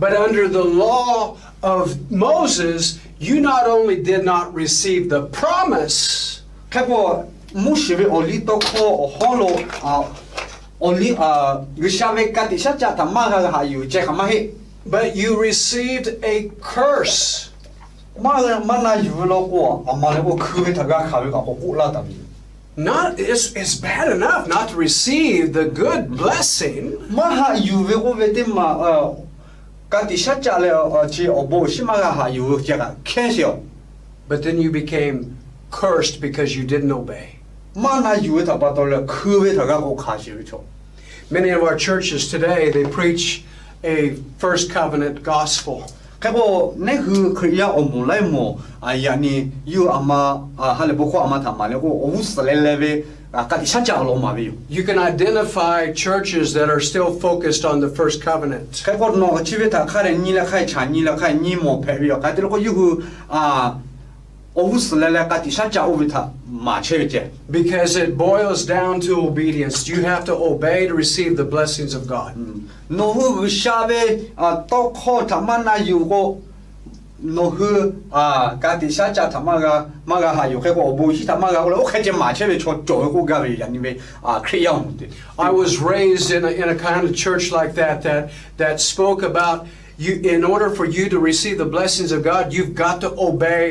But under the law of Moses, you not only did not receive the promise, 開過冇事為我呢度考我考咯啊，我呢啊個下為間啲下家他媽個係有這個乜嘢？ but you received a curse. 媽個乜那有咯個，阿媽咧我佢為大家考慮個好啦特別。 It's bad enough not to receive the good blessing, 乜係有為我為啲嘛間啲下家咧似我冇什麼個係有這個cancel。 but then you became cursed because you didn't obey. 乜那有為他把到咧佢為大家個卡少錯。 Many of our churches today, they preach a first covenant gospel. แค่ว่านี่คือคริยาอมุไลโมอย่างนี้ยูอามาฮัลโหลบอกว่าอามาทำมาแล้วก็อุสเลเลเวกันที่ชัดเจนลงมาวิว You can identify churches that are still focused on the first covenant. แค่ว่านอกชีวิตถ้าใครนี่ละใครฉันนี่ละใครนี่โมเพวิวกันที่เราก็ยูคืออุสเลเลกันที่ชัดเจนอุบิทามาเชื่อเจ Because it boils down to obedience. You have to obey to receive the blessings of God. โนฮูชาเวต้องข้อทำมันนาอยู่ก็โนฮูการที่ชัดเจนทำมันก็หาอยู่แค่ว่าอุบิทำมันก็แล้วโอเคจะมาเชื่อเวชดโจก็กาวิอย่างนี้เวคริยาหมด I was raised in a kind of church like that spoke about you. In order for you to receive the blessings of God, you've got to obey.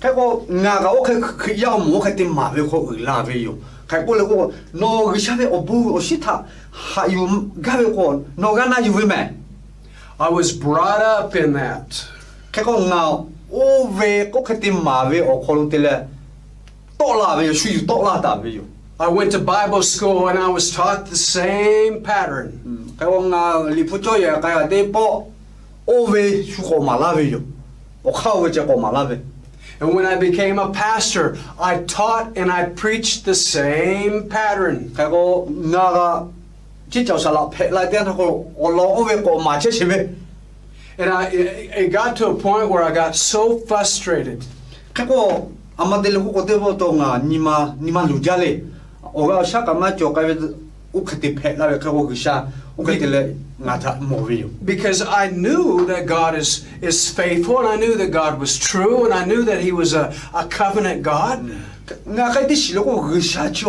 แค่ก็งาก็โอเคคือยาวหมูแค่ติมาเวก็อื่นลาเวอยู่แค่ก็เลยก็โนกิชาเวอบูอชิตาหาอยู่กาเวก็โนกานาอยู่เวแม่ I was brought up in that. แค่ก็งาโอเวก็แค่ติมาเวอคนติเลโตลาเวอยู่ชื่อโตลาตาเวอยู่ I went to Bible school and I was taught the same pattern. แค่ก็งาลิพุจ่อยแค่เดปโอเวชุกมาลาเวอยู่โอข้าวเวจะก็มาลาเว And when I became a pastor, I taught and I preached the same pattern. แค่ก็งาก็ที่เจ้าสลับเพลายเดียนเขาก็ลองเอาเวก็มาเชื่อเว And it got to a point where I got so frustrated. แค่ก็อามาเดลก็เดบตรงนิมาลุจาเลโอ้ก็ชักมาจอกไปอุคติเพลแล้วแค่ก็คือชาอุคติเลยงาทะโมวิว Because I knew that God is faithful, and I knew that God was true, and I knew that He was a covenant God. งาใครที่สิโลก็คือชาโช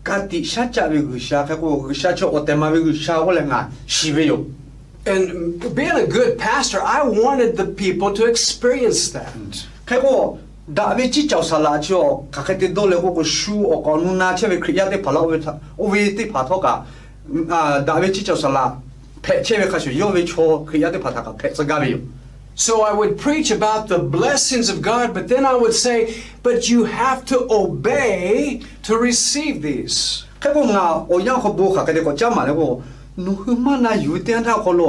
กติชาจาวิคือชาแค่ก็คือชาโชโอเตมาวิคือชาก็เลยงาชีวิว And being a good pastor, I wanted the people to experience that. แค่ก็ดาวิจิเจ้าสลาโชข้าแค่ติดโดเลยก็ชูออกนูนาเชื่อวิคริยาที่พาเราโอเวที่พาทอกะดาวิจิเจ้าสลาเพเชื่อวิข้าชูโยวิโชคริยาที่พาทอกะเพสกาวิว So I would preach about the blessings of God, but then I would say, but you have to obey to receive these. แค่ก็งาโอยาขบูข้าแค่ก็จำมาแล้วก็นูมันนาอยู่เตียนท่าคนโล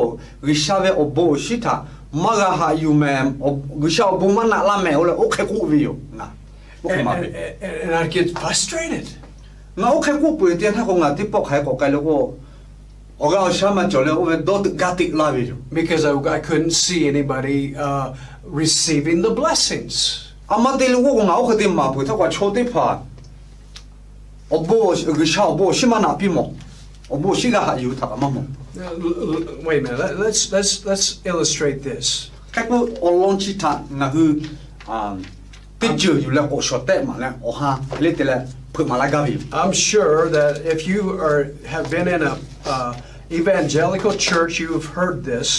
วิชาเวอโบชิตามาก็หาอยู่แม่วิชาบุมันนาลาแม่โอเลยโอเคกูวิวนะ And I'd get frustrated. งาโอเคกูเปลี่ยนเตียนท่าของงาที่ปอกให้ก็ไกลแล้วก็โอ้ก็เอาชามาจอเลยโอ้เวโดดกาติลาวิว Because I couldn't see anybody receiving the blessings. อามาเดลูก็งาโอเคเดมาพูดถ้าว่าโชติพาโอโบวิชาโอโบชิมานาพิโมโอโบชิกาหาอยู่ทักมาโม Wait a minute. Let's illustrate this. แค่ก็โอลอนชิตานะคือติดเจออยู่แล้วโอชอตเตมาแล้วโอฮาเล็ดแล้วเพิ่มมาลากาวิว I'm sure that if you have been in a evangelical church, you have heard this.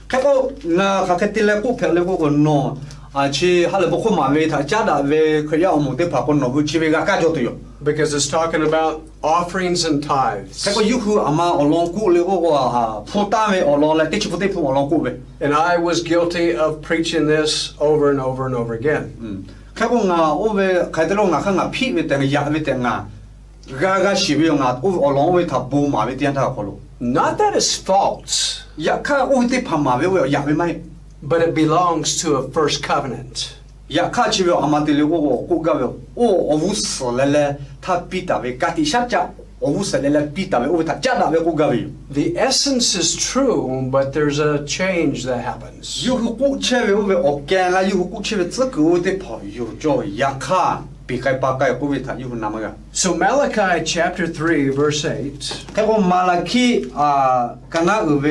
แค่ก็นะแค่ติดแล้วก็เพิ่มแล้วก็นอชีฮัลโหลบอกมาเวทจ้าดาเวขยาวมุติพาคนนอชีเวกากาจตุย Because it's talking about offerings and tithes. แค่ก็ยุคืออามาอลองกูเลยก็พูดตามเวอลองเลยติดชิบุติพูดอลองกูเว And I was guilty of preaching this over and over and over again. แค่ก็งาโอเวใครจะลงงาข้างงาพี่เวแต่งยาเวแต่งากาชีเวงาโออลองเวทับบูมาเวเตียนท่าคน Not that it's false, ยาข้าโอติพามาเวเวยาเวไม่ but it belongs to a first covenant. ยาข้าชีเวอามาติเลโกกูกาเวโอวุสเลท่าปีตาเวกาติชัดจ้าโอวุสเลปีตาเวโอท่าจ้าดาเวกูกาเว The essence is true, but there's a change that happens. ยูฮูกูเชเวโอแกนละยูฮูกูเชเวซึกูเดพอยูโจยาข้าปีไกปากไกกูเวท่ายูฮูนามกา So Malachi chapter 3 verse 8. แค่ก็มาลาคีกันนาอุเว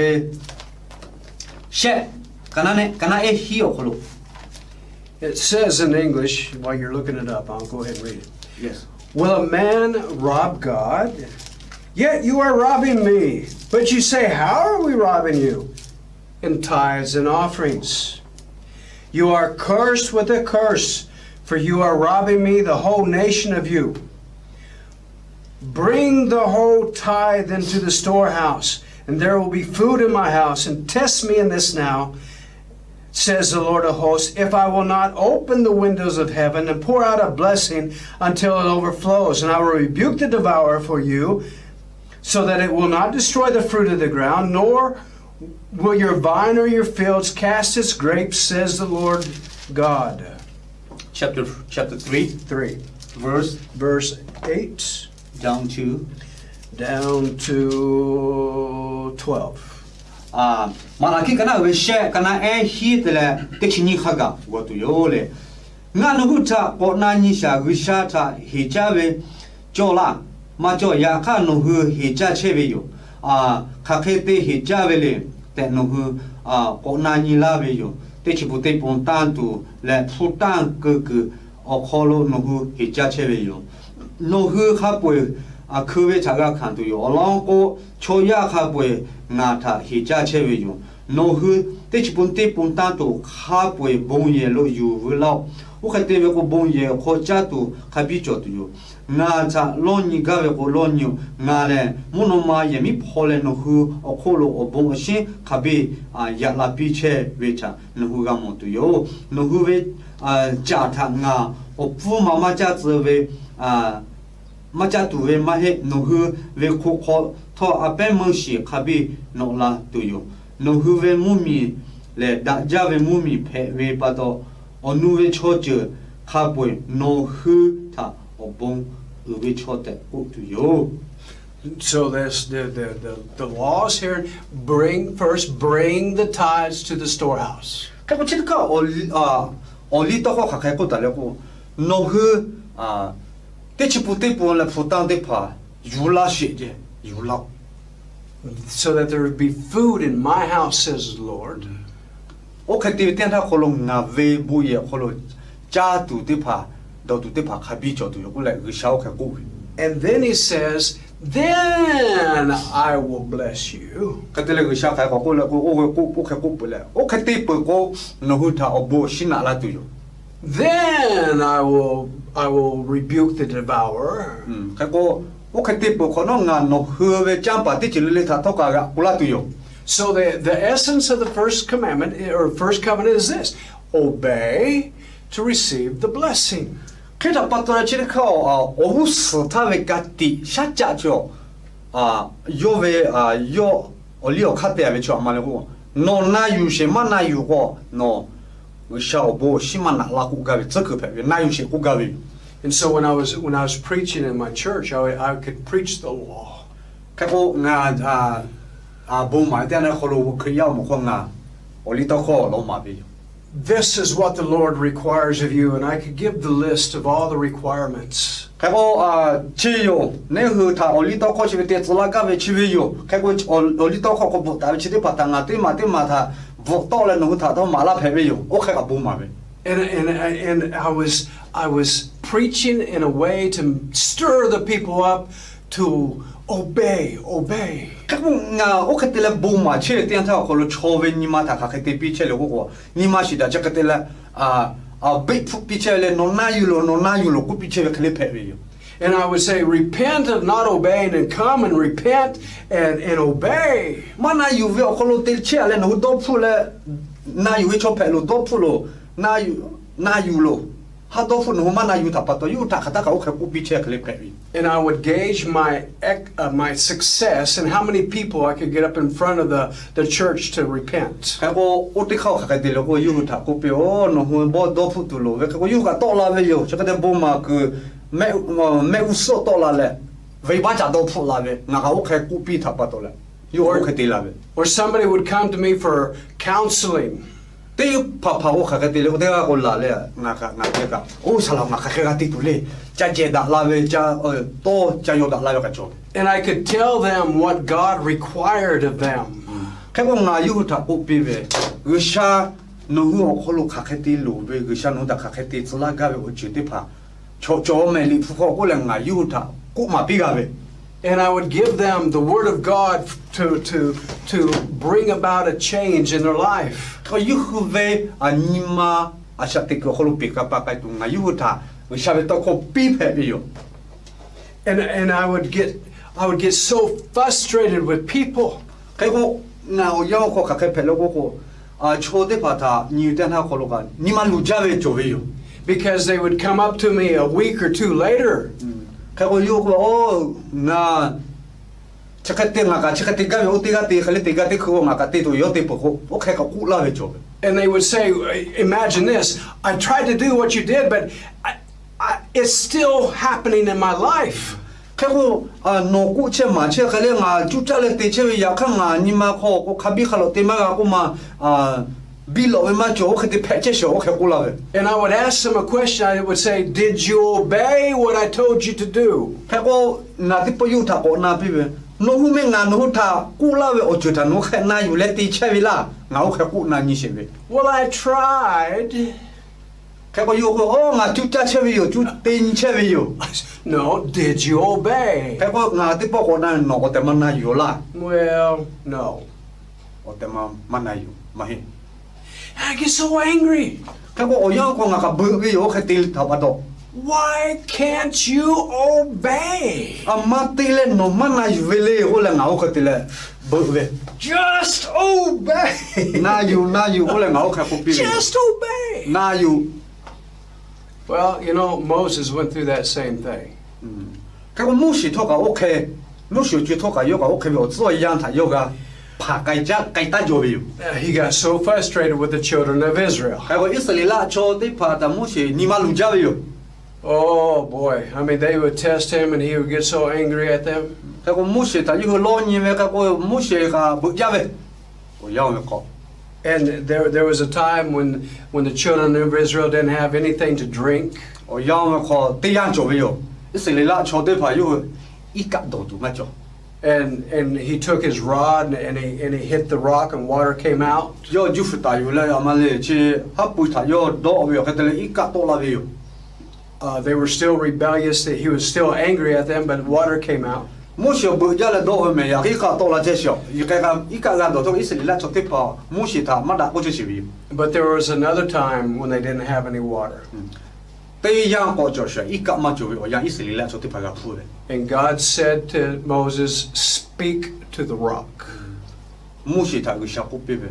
เชกันนาเนกันนาฮีโอคุลุ It says in English, while you're looking it up, I'll go ahead and read it. Yes. Will a man rob God? Yet you are robbing me. But you say, how are we robbing you? In tithes and offerings. You are cursed with a curse, for you are robbing me, the whole nation of you. Bring the whole tithe into the storehouse, and there will be food in my house, and test me in this now, says the Lord of hosts, if I will not open the windows of heaven and pour out a blessing until it overflows, and I will rebuke the devourer for you, so that it will not destroy the fruit of the ground, nor will your vine or your fields cast its grapes, says the Lord God. Chapter 3, 3. verse 8 down to down to 12. Malaki kana we share kana hit le tekini khaga go to yole nga no huta ko na ni sha gishata hijabe jola ma jo ya kha no hu hija chebe yo khakete hijabe le te no hu ko na ni la be yo te chi bu te pon tan tu le futan ke o kholo no hu hija chebe yo no hu kha pwe kwe chaga khan tu yo along ko choya kha pwe nga tha hija chebe yo no hu te chi pun tan tu kha pwe bon ye lo yu vu lao o khate be ko bon ye kho cha tu khabi cho tu yo nga cha lo ni ga be ko lo nyu nga le mono ma ye mi phole no hu o kholo o bon shin khabi ya la pi che we cha no hu ga mo tu yo no hu we cha tha nga o pu ma ma cha zhe we ma cha tu we ma he no hu we ko kho tho ape mo shi khabi no la tu yo no hu we mu mi le da ja we mu mi phe we pa to onu we cho che kha pwe no hu tha obong we cho te ku tu yo. So this the laws here bring the tithes to the storehouse. Ka ko chit ka o li to ko kha khai ko ta le ko no hu te chi pu te pu la pu tang de pa yu la shi je yu la So that there would be food in my house, says the Lord. o kha ti tian tha ko lo nga ve bu ye ko lo cha tu te pa do tu te pa kha bi cho tu yo ko la gu shao kha ko. And then he says, then I will bless you. Ka te le gu sha kha ko la ko kha ko pu la o kha te pu ko no hu tha o bo shi na la tu yo. Then I will rebuke the devourer. Ka ko o kha te pu ko no nga no hu ve cham pa ti chi le tha to ka ga ku la tu yo. So the essence of the first commandment or first covenant is this: obey to receive the blessing. Kita patora chi kha o hu su tha ve ka ti sha cha cho yo ve yo o li o kha te ve cho ma le ko no na yu she ma na yu ko no we shall bo shi ma na la ku ga ve zhe ke pe na yu she ku ga ve. And so when I was preaching in my church, I could preach the law. Ka ko nga bo ma te na kholo khu ya mo ko nga o li to kho lo ma be. This is what the Lord requires of you, and I could give the list of all the requirements. Ka ko chi yo ne hu tha o li to kho chi te tsla ga ve chi ve yo ka ko o li to kho ko bo ta chi te pa ta nga te ma tha vo to le no tha to ma la phe ve yo o kha ka bo ma be. And I was preaching in a way to stir the people up to obey. Ka ko nga o kha te le bo ma che te tha ko lo cho ve ni ma tha ka te pi che le ko ni ma shi da ja ka te la be pu pi che le no na yu lo ku pi che ve kle phe ve yo. And I would say, repent of not obeying, and come and repent and obey. Ma na yu ve ko lo te che le no do pu le na yu cho phe lo do pu lo na yu lo ha do fu no ma na yu ta pa to yu ta kha ta ka o kha ku pi che kle phe vi. And I would gauge my success and how many people I could get up in front of the church to repent. Ka ko o te kha kha de lo ko yu ta ko pe o no hu bo do fu tu lo ve ko yu ka to la ve yo cha ka de bo ma ku me u so to la le ve ba cha do fu la ve na ka o kha ku pi ta pa to la yu o kha de la ve. Or somebody would come to me for counseling. Te pa o kha de lo de ga ko la le na ka o sa la na kha ga ti tu le cha je da la ve cha to cha yo da la ve ka cho. And I could tell them what God required of them. Ka ko nga yu ta ko pi ve gu sha no hu o ko lo kha ti lo ve gu sha no da kha ti tsla ga ve o chi te pa cho me li fu ko le nga yu ta ku ma pi ga ve. And I would give them the word of God to bring about a change in their life. Ko yu hu ve anima a sha te ko lo pi ka pa ka tu nga yu ta gu sha ve to ko pi phe bi yo. And I would get so frustrated with people. Ka ko na o yo ko ka ke phe lo ko cho de pa ta ni te na ko lo ga ni ma lu ja ve cho ve yo. Because they would come up to me a week or two later. Ka ko yu ko o na chakate ngaka chakate ga yo tiga ti khale tiga ti kho ngaka ti to yo ti po o khe ka ku la ve job. And they would say, imagine this, I tried to do what you did, but it's still happening in my life. Kego no ku che ma che khale nga chu cha le te che ya kha nga ni ma kho ko khabi khalo te ma ga ku ma bilo we ma cho khete phe che sho khe ku la ve. And I would ask them a question. I would say, did you obey what I told you to do? Kego na ti po yu tha ko na pi ve no hu me nga no tha ku la ve o chu tha no khe na yu le ti che vi la nga o khe ku na ni she ve. Well, I tried. Kego yu ko o nga chu cha che vi yo chu te ni che vi yo. No, did you obey? Kego nga ti po ko na no ko te ma na yu la. Well, no. O te ma na yu ma he. I get so angry. Kego o yo ko nga ka bu vi yo khe til tha ba do. Why can't you obey? Amatile no mana vele ole nga o khatile bwe Just obey. na you ole nga o kha popi Just obey. na you. Well, you know, Moses went through that same thing. Ka ko mushi to ka okay no shu ju to ka yo ka okay o zo yang ta yo ga pa kai ja kai ta jo bi. He got so frustrated with the children of Israel. Ka ko Israel cho de pa ta mushi ni ma lu ja yo. Oh boy, I mean, they would test him and he would get so angry at them. Ka ko mushi ta yo lo ni me ka ko mushi ka bu ja ve o ya me ko. And there was a time when the children of Israel didn't have anything to drink. O ya me ko te yang jo yo. Israel cho de pa yo I ka do tu ma cho. And he took his rod and he hit the rock and water came out. Yo ju fu ta yo la amale chi ha pu ta yo do yo ka tele I ka to la ve yo. They were still rebellious. He was still angry at them, but water came out. Mushi bu ja la do me ya ka to la che sho. I ka ga do to Israel cho te pa mushi ta ma da ko che bi. But there was another time when they didn't have any water. Te yang ko cho sha I ka ma cho yo ya Israel cho te pa ga pu le. And God said to Moses, speak to the rock. Mushi ta gu sha ku pe be.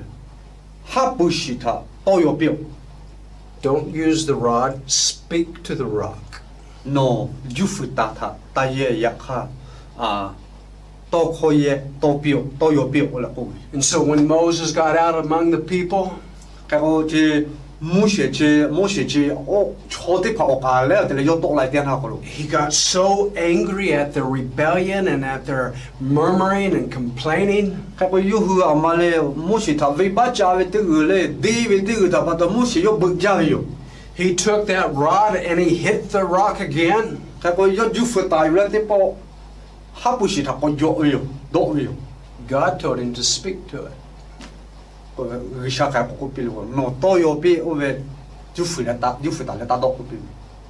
Ha bu shi ta to yo bi. Don't use the rod, speak to the rock. No ju fu ta ta ye ya kha to kho ye to bi to yo bi la ko. And so when Moses got out among the people, Ka ko che mushi che o cho te pa o ka le te le yo to la tian ha ko lo. he got so angry at their rebellion and at their murmuring and complaining. Ka ko yu hu amale mushi ta ve ba cha ve te le de ve te ta pa to mushi yo bu ja yo. He took that rod and he hit the rock again. Ka ko yo ju fu ta yu le te po ha pu shi ta ko yo yo do yo. God told him to speak to it. Ko ri sha ka ko pi lo no to yo pi o ve ju fu le ta do ko pi.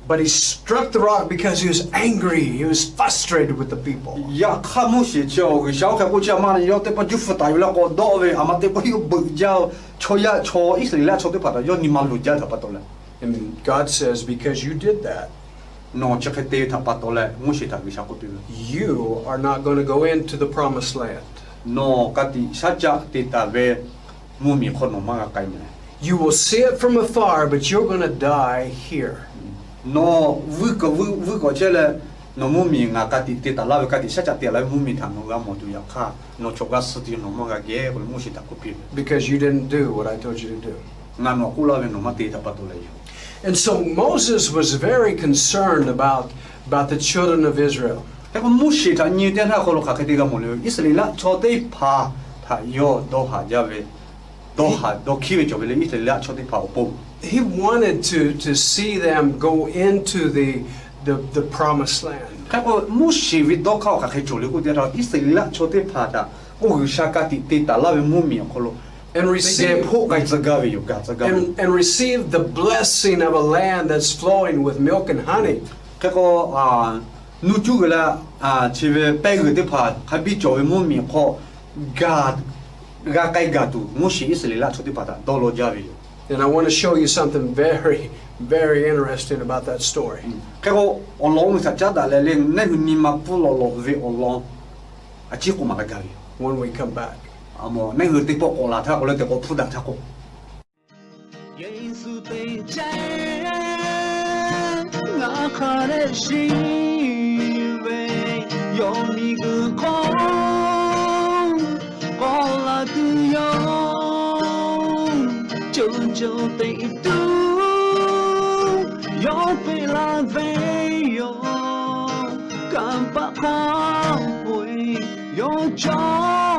But he struck the rock because he was angry. He was frustrated with the people. Ya kha mushi cho ri sha ka ko cha ma yo te pa ju fu ta yu la ko do ve ama te po yo bu ja cho ya cho Israel cho te pa yo ni ma lu ja ta pa to le. And God says, because you did that, No cha ke te ta pa to le mushi ta ri sha ko pi. you are not going to go into the promised land. No ka ti sa cha te ta ve mu mi kho no ma ga kai me. You will see it from afar, but you're going to die here. No vu ko che le no mu mi nga ka ti te ta la ve ka ti sa cha te la mu mi ta no ga mo tu ya kha no cho ga su ti no ma ga ge ko mu shi ta ko pi. Because you didn't do what I told you to do. Nga no ku la ve no ma te ta pa to le yo. And so Moses was very concerned about the children of Israel. Ka ko mu shi ta ni te na ko lo ka ke te ga mo le Israel cho te pa ta yo do ha ja ve do ki ve jo ve le Israel cho te pa o po. He wanted to see them go into the promised land. Ka ko mu shi vi do ka ke jo le ko te ra Israel cho te pa ta ko gu sha ka ti te ta la ve mu mi ko lo. And receive And receive the blessing of a land that's flowing with milk and honey. Kako nu chu la chive peg de pa khabi chowe mu mi kho ga kai ga tu mu shi Israel cho de pa do lo javi. And I want to show you something very, very interesting about that story. Kako olong sa cha da le ne ni ma pu lo ve olong a chi ko ma ga gavi. When we come back. Amo ne hu te po ko la tha ko le te ko phu da tha ko. 耶稣的家人，我可的心为有你个光。tự do cho tây tu yo về là về yo cảm bạc hoa bụi yo cho